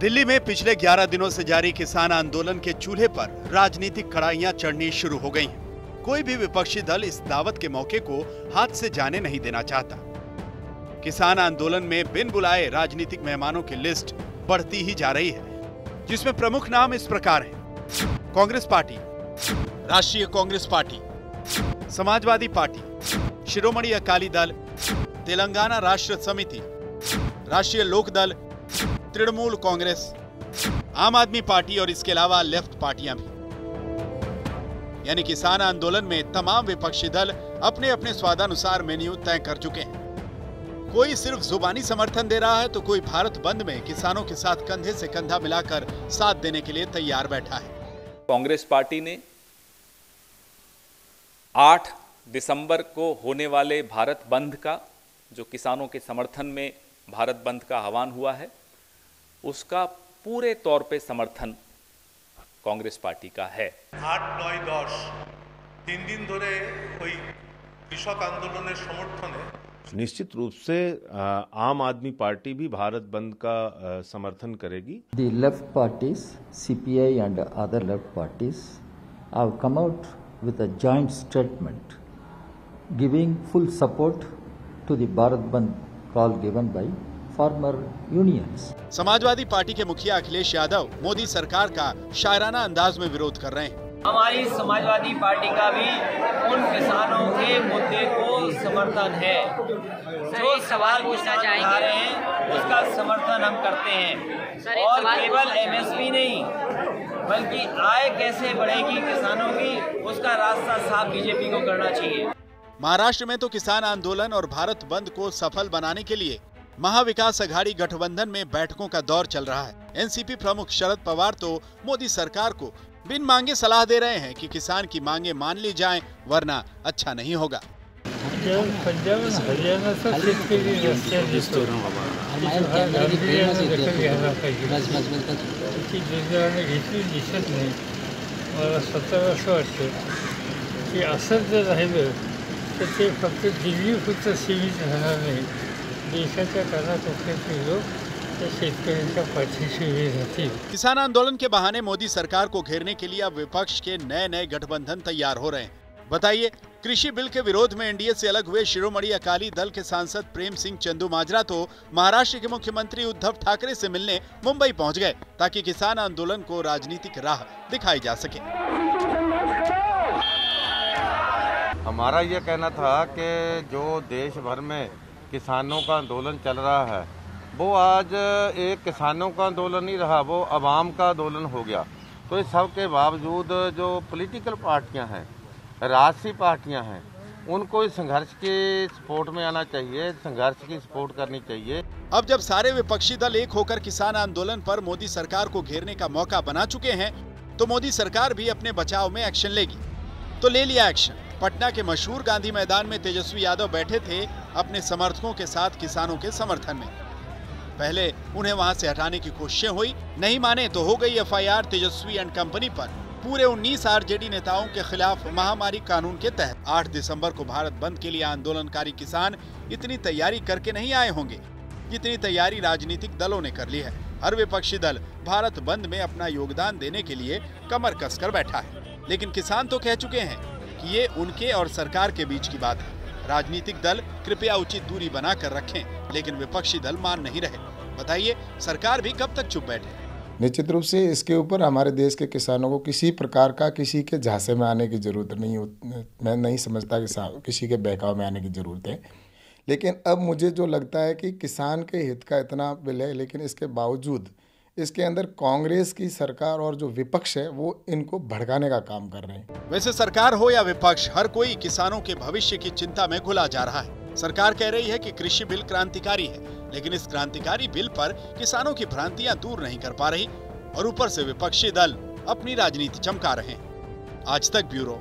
दिल्ली में पिछले 11 दिनों से जारी किसान आंदोलन के चूल्हे पर राजनीतिक कड़ाइयां चढ़नी शुरू हो गई हैं। कोई भी विपक्षी दल इस दावत के मौके को हाथ से जाने नहीं देना चाहता। किसान आंदोलन में बिन बुलाए राजनीतिक मेहमानों की लिस्ट बढ़ती ही जा रही है, जिसमें प्रमुख नाम इस प्रकार हैं: कांग्रेस पार्टी, राष्ट्रीय कांग्रेस पार्टी, समाजवादी पार्टी, शिरोमणि अकाली दल, तेलंगाना राष्ट्र समिति, राष्ट्रीय लोक दल, तृणमूल कांग्रेस, आम आदमी पार्टी और इसके अलावा लेफ्ट पार्टियां भी। यानी किसान आंदोलन में तमाम विपक्षी दल अपने अपने स्वादानुसार मेन्यू तय कर चुके हैं। कोई सिर्फ जुबानी समर्थन दे रहा है तो कोई भारत बंद में किसानों के साथ कंधे से कंधा मिलाकर साथ देने के लिए तैयार बैठा है। कांग्रेस पार्टी ने 8 दिसंबर को होने वाले भारत बंद का, जो किसानों के समर्थन में भारत बंद का आह्वान हुआ है, उसका पूरे तौर पे समर्थन कांग्रेस पार्टी का है। 8, 9, 10 तीन दिन धरे कोई कृषक आंदोलन समर्थन है। निश्चित रूप से आम आदमी पार्टी भी भारत बंद का समर्थन करेगी। The left parties, CPI and other left parties, have come out with a joint statement giving full support to the Bharat Bandh call given by farmer unions. Samajwadi party के मुखिया अखिलेश यादव मोदी सरकार का शायराना अंदाज में विरोध कर रहे हैं। हमारी समाजवादी पार्टी का भी उन किसानों के मुद्दे को समर्थन है। जो सवाल पूछना चाह रहे हैं उसका समर्थन हम करते हैं, और केवल MSP नहीं बल्कि आय कैसे बढ़ेगी किसानों की, उसका रास्ता साफ बीजेपी को करना चाहिए। महाराष्ट्र में तो किसान आंदोलन और भारत बंद को सफल बनाने के लिए महाविकास अघाड़ी गठबंधन में बैठकों का दौर चल रहा है। एनसीपी प्रमुख शरद पवार तो मोदी सरकार को बिन मांगे सलाह दे रहे हैं कि किसान की मांगे मान ली जाएं, वरना अच्छा नहीं होगा। किसान आंदोलन के बहाने मोदी सरकार को घेरने के लिए अब विपक्ष के नए नए गठबंधन तैयार हो रहे हैं। बताइए, कृषि बिल के विरोध में एनडीए से अलग हुए शिरोमणि अकाली दल के सांसद प्रेम सिंह चंदूमाजरा तो महाराष्ट्र के मुख्यमंत्री उद्धव ठाकरे से मिलने मुंबई पहुंच गए, ताकि किसान आंदोलन को राजनीतिक राह दिखाई जा सके। हमारा ये कहना था कि जो देश भर में किसानों का आंदोलन चल रहा है, वो आज एक किसानों का आंदोलन नहीं रहा, वो अवाम का आंदोलन हो गया। तो इस सब के बावजूद जो पॉलिटिकल पार्टियां हैं, राजसी पार्टियां हैं, उनको इस संघर्ष के सपोर्ट में आना चाहिए, संघर्ष की सपोर्ट करनी चाहिए। अब जब सारे विपक्षी दल एक होकर किसान आंदोलन पर मोदी सरकार को घेरने का मौका बना चुके हैं, तो मोदी सरकार भी अपने बचाव में एक्शन लेगी। तो ले लिया एक्शन। पटना के मशहूर गांधी मैदान में तेजस्वी यादव बैठे थे अपने समर्थकों के साथ किसानों के समर्थन में। पहले उन्हें वहां से हटाने की कोशिशें हुई, नहीं माने तो हो गई FIR तेजस्वी एंड कंपनी पर पूरे 19 RJD नेताओं के खिलाफ महामारी कानून के तहत। 8 दिसंबर को भारत बंद के लिए आंदोलनकारी किसान इतनी तैयारी करके नहीं आए होंगे जितनी तैयारी राजनीतिक दलों ने कर ली है। हर विपक्षी दल भारत बंद में अपना योगदान देने के लिए कमर कसकर बैठा है, लेकिन किसान तो कह चुके हैं कि ये उनके और सरकार के बीच की बात है। राजनीतिक दल कृपया उचित दूरी बनाकर रखें, लेकिन विपक्षी दल मान नहीं रहे। बताइए, सरकार भी कब तक चुप बैठे? निश्चित रूप से इसके ऊपर हमारे देश के किसानों को किसी प्रकार का किसी के झांसे में आने की जरूरत नहीं होती। मैं नहीं समझता कि किसी के बहकाव में आने की जरूरत है। लेकिन अब मुझे जो लगता है कि किसान के हित का इतना बिल है, लेकिन इसके बावजूद इसके अंदर कांग्रेस की सरकार और जो विपक्ष है वो इनको भड़काने का काम कर रहे हैं। वैसे सरकार हो या विपक्ष, हर कोई किसानों के भविष्य की चिंता में घुला जा रहा है। सरकार कह रही है कि कृषि बिल क्रांतिकारी है, लेकिन इस क्रांतिकारी बिल पर किसानों की भ्रांतियां दूर नहीं कर पा रही, और ऊपर से विपक्षी दल अपनी राजनीति चमका रहे हैं। आज तक ब्यूरो।